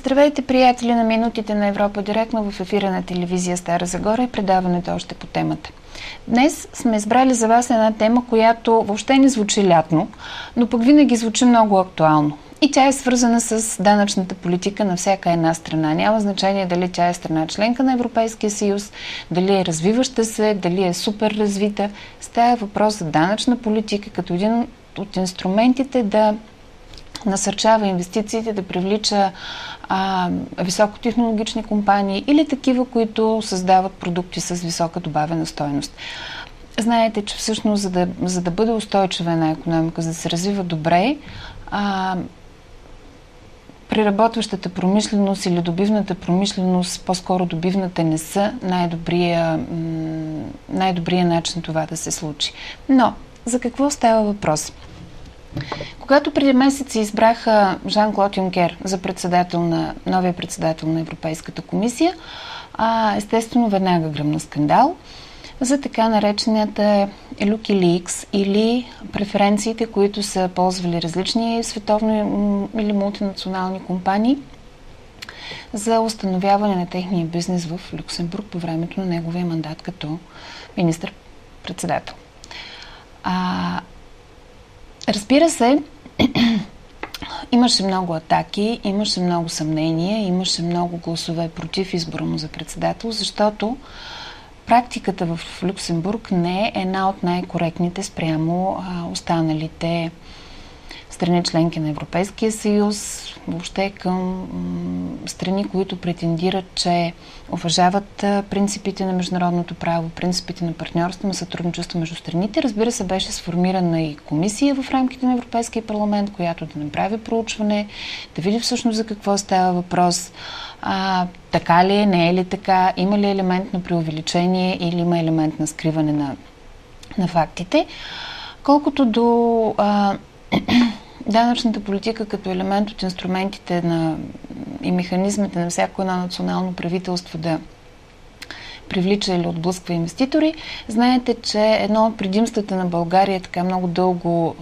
Здравейте, приятели на Минутите на Европа, директно в ефира на телевизия Стара Загора и предаването още по темата. Днес сме избрали за вас една тема, която въобще не звучи лятно, но пък винаги звучи много актуално. И тя е свързана с данъчната политика на всяка една страна. Няма значение дали тя е страна членка на Европейския съюз, дали е развиваща се, дали е супер развита. Става въпрос за данъчна политика като един от инструментите да насърчава инвестициите, да привлича високотехнологични компании или такива, които създават продукти с висока добавена стойност. Знаете, че всъщност за да бъде устойчива една икономика, за да се развива добре, преработващата промишленост или добивната промишленост, по-скоро добивната, не са най-добрия начин това да се случи. Но за какво става въпрос? Когато преди месеци избраха Жан-Клод Юнкер за новия председател на Европейската комисия, естествено веднага гръмна скандал за така наречената Wikileaks или преференциите, които са ползвали различни световни или мултинационални компании за установяване на техния бизнес в Люксембург по времето на неговия мандат като министър-председател. Разбира се, имаше много атаки, имаше много съмнения, имаше много гласове против избора му за председател, защото практиката в Люксембург не е една от най-коректните спрямо останалите страни членки на Европейския съюз, въобще към страни, които претендират, че уважават принципите на международното право, принципите на партньорство, на сътрудничество между страните. Разбира се, беше сформирана и комисия в рамките на Европейския парламент, която да направи проучване, да види всъщност за какво става въпрос. Така ли е, не е ли така, има ли елемент на преувеличение или има елемент на скриване на фактите. Колкото до данъчната политика като елемент от инструментите и механизмите на всяко едно национално правителство да привлича или отблъсква инвеститори, знаете, че едно от предимствата на България, така много дълго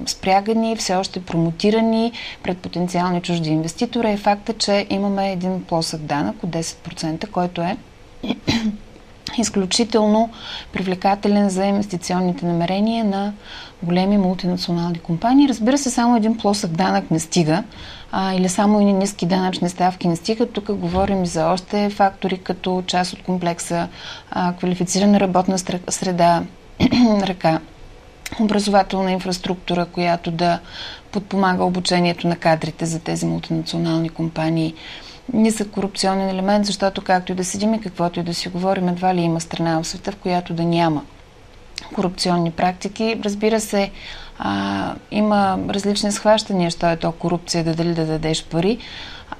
спрягани, все още промотирани пред потенциални чужди инвеститори, е факта, че имаме един плосък данък от 10%, който е изключително привлекателен за инвестиционните намерения на големи мултинационални компании. Разбира се, само един плосък данък не стига, или само и ниски данъчни ставки не стигат. Тук говорим и за още фактори, като част от комплекса, квалифицирана работна среда, образователна инфраструктура, която да подпомага обучението на кадрите за тези мултинационални компании. Нисък корупционен елемент, защото както и да седим и каквото и да си говорим, едва ли има страна в света, в която да няма корупционни практики. Разбира се, има различни схващания, що е то корупция, дали да дадеш пари.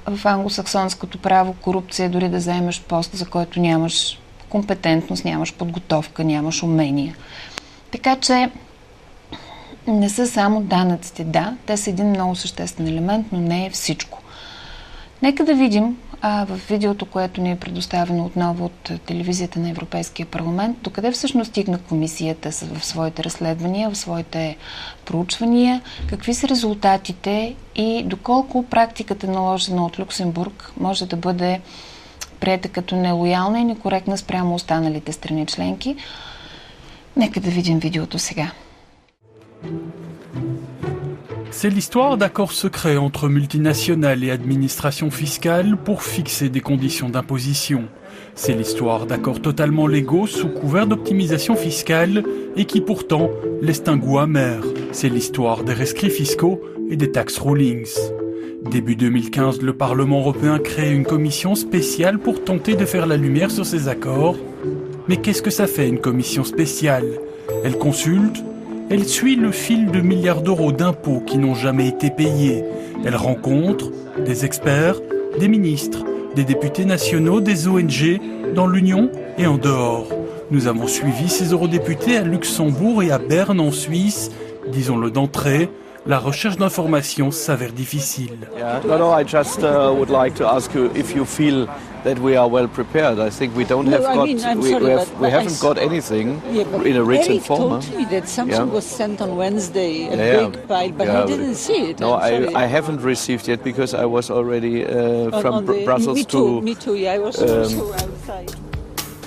В англосаксонското право корупция е дори да заемеш пост, за който нямаш компетентност, нямаш подготовка, нямаш умения. Така че не са само данъците. Да, те са един много съществен елемент, но не е всичко. Нека да видим в видеото, което ни е предоставено отново от телевизията на Европейския парламент, докъде всъщност стигна комисията в своите разследвания, в своите проучвания, какви са резултатите и доколко практиката, наложена от Люксембург, може да бъде приета като нелоялна и некоректна спрямо останалите страни членки. Нека да видим видеото сега. C'est l'histoire d'accords secrets entre multinationales et administrations fiscales pour fixer des conditions d'imposition. C'est l'histoire d'accords totalement légaux sous couvert d'optimisation fiscale et qui pourtant laissent un goût amer. C'est l'histoire des rescrits fiscaux et des tax rulings. Début 2015, le Parlement européen crée une commission spéciale pour tenter de faire la lumière sur ces accords. Mais qu'est-ce que ça fait une commission spéciale? Elle consulte. Elle suit le fil de milliards d'euros d'impôts qui n'ont jamais été payés. Elle rencontre des experts, des ministres, des députés nationaux, des ONG, dans l'Union et en dehors. Nous avons suivi ces eurodéputés à Luxembourg et à Berne en Suisse. Disons-le d'entrée, la recherche d'informations s'avère difficile. Yeah. No, I just would like to ask you if you feel that we are well prepared. I think we don't have we haven't got anything in a written form. Eric told me that something was sent on Wednesday, a big pile, but I didn't see it. No, I haven't received yet because I was already from Brussels to... Me too, yeah, I was also outside.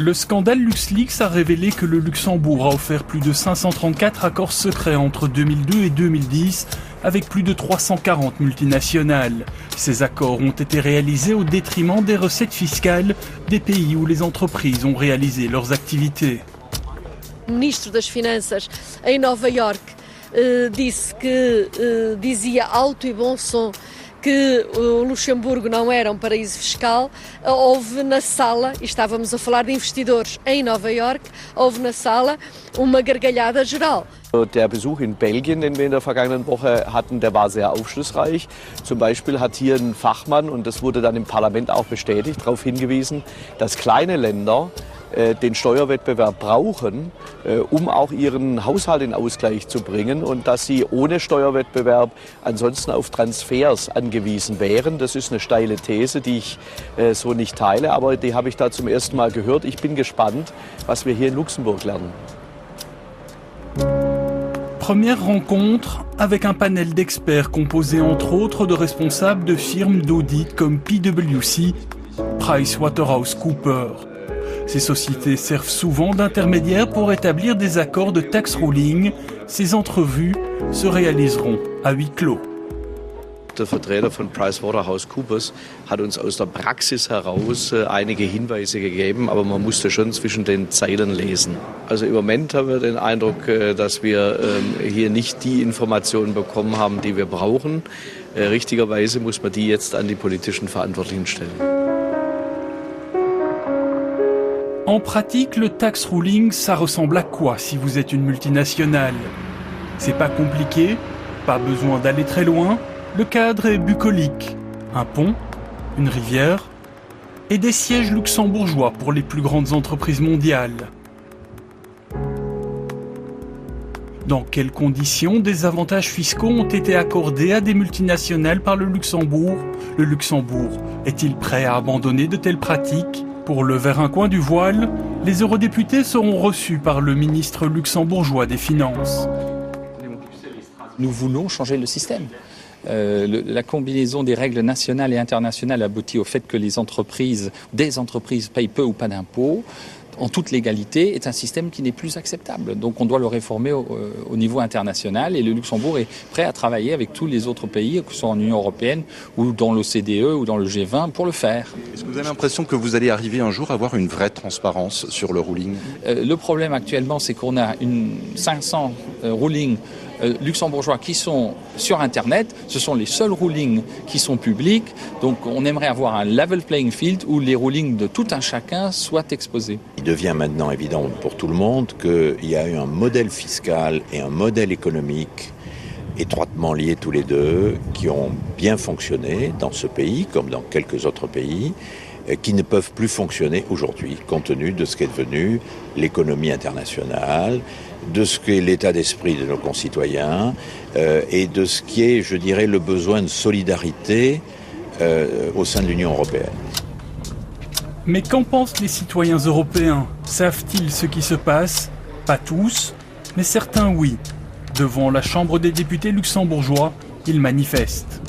Le scandale LuxLeaks a révélé que le Luxembourg a offert plus de 534 accords secrets entre 2002 et 2010 avec plus de 340 multinationales. Ces accords ont été réalisés au détriment des recettes fiscales des pays où les entreprises ont réalisé leurs activités. O ministro das Finanças em Nova York disse que dizia alto e bom som que o Luxemburgo não era paraíso fiscal. Houve na sala, e estávamos a falar de investidores em Nova York, houve na sala uma gargalhada geral. Der Besuch in Belgien, den wir in der vergangenen Woche hatten, der war sehr aufschlussreich. Zum Beispiel hat hier ein Fachmann, und das wurde dann im Parlament auch bestätigt, darauf hingewiesen, dass kleine Länder den Steuerwettbewerb brauchen, um auch ihren Haushalt in Ausgleich zu bringen, und dass sie ohne Steuerwettbewerb ansonsten auf Transfers angewiesen wären. Das ist eine steile These, die ich so nicht teile, aber die habe ich da zum ersten Mal gehört. Ich bin gespannt, was wir hier in Luxemburg lernen. Première rencontre avec un panel d'experts composé entre autres de responsables de firmes d'audit comme PwC, PricewaterhouseCoopers. Ces sociétés servent souvent d'intermédiaires pour établir des accords de tax ruling. Ces entrevues se réaliseront à huis clos. Der Vertreter von PricewaterhouseCoopers hat uns aus der Praxis heraus einige Hinweise gegeben, aber man musste schon zwischen den Zeilen lesen. Also im Moment haben wir den Eindruck, dass wir hier nicht die Informationen bekommen haben, die wir brauchen. Richtigerweise muss man die jetzt an die politischen Verantwortlichen stellen. En pratique, le tax ruling, ça ressemble à quoi si vous êtes une multinationale? C'est pas compliqué, pas besoin d'aller très loin. Le cadre est bucolique. Un pont, une rivière et des sièges luxembourgeois pour les plus grandes entreprises mondiales. Dans quelles conditions des avantages fiscaux ont été accordés à des multinationales par le Luxembourg? Le Luxembourg est-il prêt à abandonner de telles pratiques? Pour lever un coin du voile, les eurodéputés seront reçus par le ministre luxembourgeois des Finances. Nous voulons changer le système. La combinaison des règles nationales et internationales aboutit au fait que des entreprises payent peu ou pas d'impôts en toute légalité est un système qui n'est plus acceptable. Donc on doit le réformer au niveau international, et le Luxembourg est prêt à travailler avec tous les autres pays, que ce soit en Union européenne ou dans l'OCDE ou dans le G20, pour le faire. Est-ce que vous avez l'impression que vous allez arriver un jour à avoir une vraie transparence sur le ruling? Le problème actuellement, c'est qu'on a 500 rulings luxembourgeois qui sont sur Internet. Ce sont les seuls rulings qui sont publics. Donc on aimerait avoir un level playing field où les rulings de tout un chacun soient exposés. Il devient maintenant évident pour tout le monde qu'il y a eu un modèle fiscal et un modèle économique étroitement liés tous les deux, qui ont bien fonctionné dans ce pays comme dans quelques autres pays, qui ne peuvent plus fonctionner aujourd'hui, compte tenu de ce qu'est devenu l'économie internationale, de ce qu'est l'état d'esprit de nos concitoyens et de ce qui est, je dirais, le besoin de solidarité au sein de l'Union européenne. Mais qu'en pensent les citoyens européens? Savent-ils ce qui se passe? Pas tous, mais certains oui. Devant la Chambre des députés luxembourgeois, ils manifestent.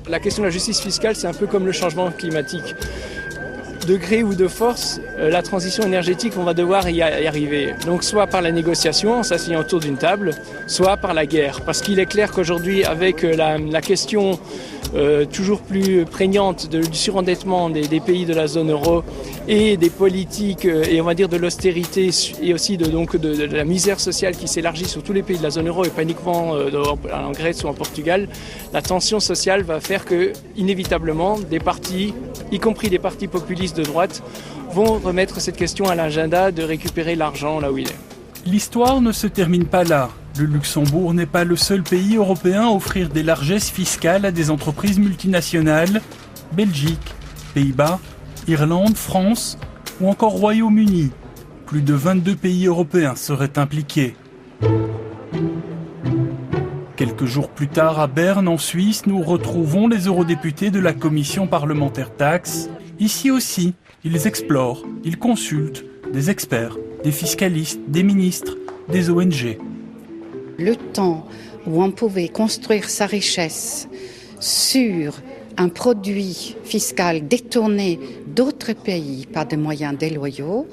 La question de la justice fiscale, c'est un peu comme le changement climatique. De gré ou de force, la transition énergétique, on va devoir y arriver. Donc soit par la négociation, en s'asseyant autour d'une table, soit par la guerre. Parce qu'il est clair qu'aujourd'hui, avec la question toujours plus prégnante du surendettement des pays de la zone euro et des politiques et on va dire de l'austérité et aussi de la misère sociale qui s'élargit sur tous les pays de la zone euro et pas uniquement en Grèce ou en Portugal, la tension sociale va faire que inévitablement des partis, y compris des partis populistes de droite, vont remettre cette question à l'agenda de récupérer l'argent là où il est. L'histoire ne se termine pas là. Le Luxembourg n'est pas le seul pays européen à offrir des largesses fiscales à des entreprises multinationales. Belgique, Pays-Bas, Irlande, France ou encore Royaume-Uni. Plus de 22 pays européens seraient impliqués. Quelques jours plus tard, à Berne, en Suisse, nous retrouvons les eurodéputés de la commission parlementaire taxe. Ici aussi, ils explorent, ils consultent des experts, des fiscalistes, des ministres, des ONG. Le temps où on pouvait construire sa richesse sur un produit fiscal détourné d'autres pays par des moyens déloyaux,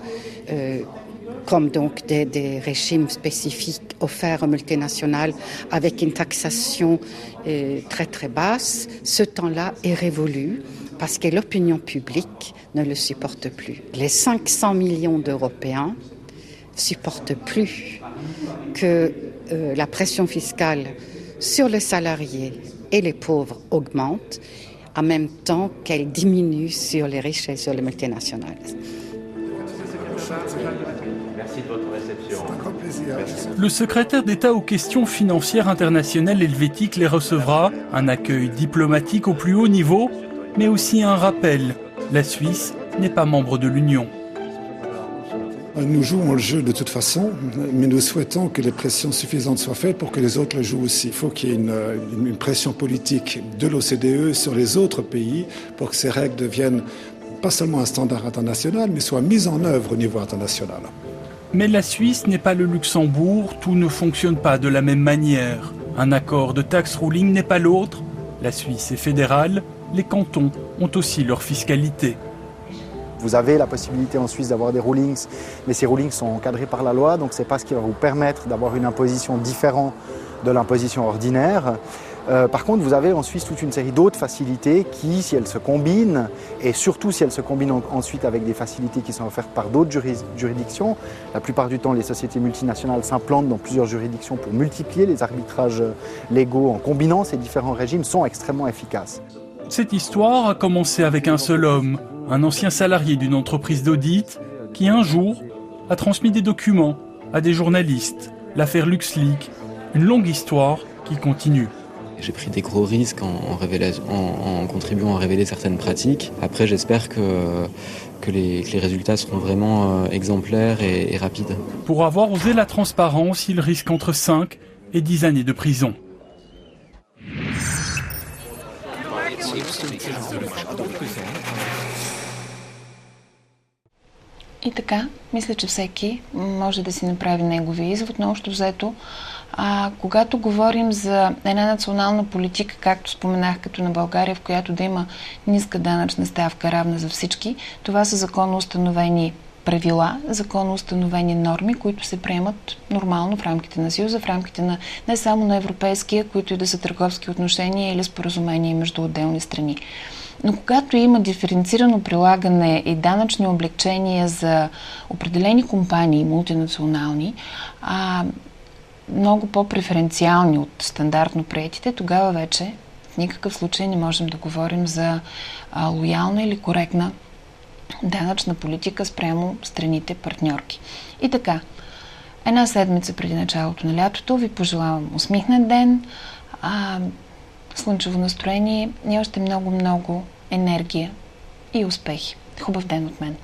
comme donc des régimes spécifiques offerts aux multinationales avec une taxation très très basse, ce temps-là est révolu parce que l'opinion publique ne le supporte plus. Les 500 millions d'Européens ne supportent plus que la pression fiscale sur les salariés et les pauvres augmente en même temps qu'elle diminue sur les riches et sur les multinationales. Merci de votre réception. C'est un grand plaisir. Le secrétaire d'État aux questions financières internationales helvétique les recevra. Un accueil diplomatique au plus haut niveau, mais aussi un rappel. La Suisse n'est pas membre de l'Union. Nous jouons le jeu de toute façon, mais nous souhaitons que les pressions suffisantes soient faites pour que les autres le jouent aussi. Il faut qu'il y ait une pression politique de l'OCDE sur les autres pays pour que ces règles deviennent pas seulement un standard international, mais soient mises en œuvre au niveau international. Mais la Suisse n'est pas le Luxembourg, tout ne fonctionne pas de la même manière. Un accord de tax ruling n'est pas l'autre. La Suisse est fédérale, les cantons ont aussi leur fiscalité. Vous avez la possibilité en Suisse d'avoir des rulings, mais ces rulings sont encadrés par la loi, donc ce n'est pas ce qui va vous permettre d'avoir une imposition différente de l'imposition ordinaire. Par contre, vous avez en Suisse toute une série d'autres facilités qui, si elles se combinent, et surtout si elles se combinent ensuite avec des facilités qui sont offertes par d'autres juridictions, la plupart du temps, les sociétés multinationales s'implantent dans plusieurs juridictions pour multiplier les arbitrages légaux en combinant ces différents régimes, sont extrêmement efficaces. Cette histoire a commencé avec un seul homme, un ancien salarié d'une entreprise d'audit qui un jour a transmis des documents à des journalistes. L'affaire LuxLeaks, une longue histoire qui continue. J'ai pris des gros risques en contribuant à révéler certaines pratiques. Après, j'espère que les résultats seront vraiment exemplaires et rapides. Pour avoir osé la transparence, il risque entre 5 et 10 années de prison. И така, мисля, че всеки може да си направи неговия извод, но общо взето, когато говорим за една национална политика, както споменах, като на България, в която да има ниска данъчна ставка, равна за всички, това са законоустановени правила, законоустановени норми, които се приемат нормално в рамките на Съюза, в рамките на не само на европейския, които и да са търговски отношения или споразумения между отделни страни. Но когато има диференцирано прилагане и данъчни облекчения за определени компании, мултинационални, много по-преференциални от стандартно приетите, тогава вече в никакъв случай не можем да говорим за лоялна или коректна данъчна политика спрямо страните партньорки. И така, една седмица преди началото на лятото ви пожелавам усмихнат ден, слънчево настроение и още много-много енергия и успехи. Хубав ден от мен!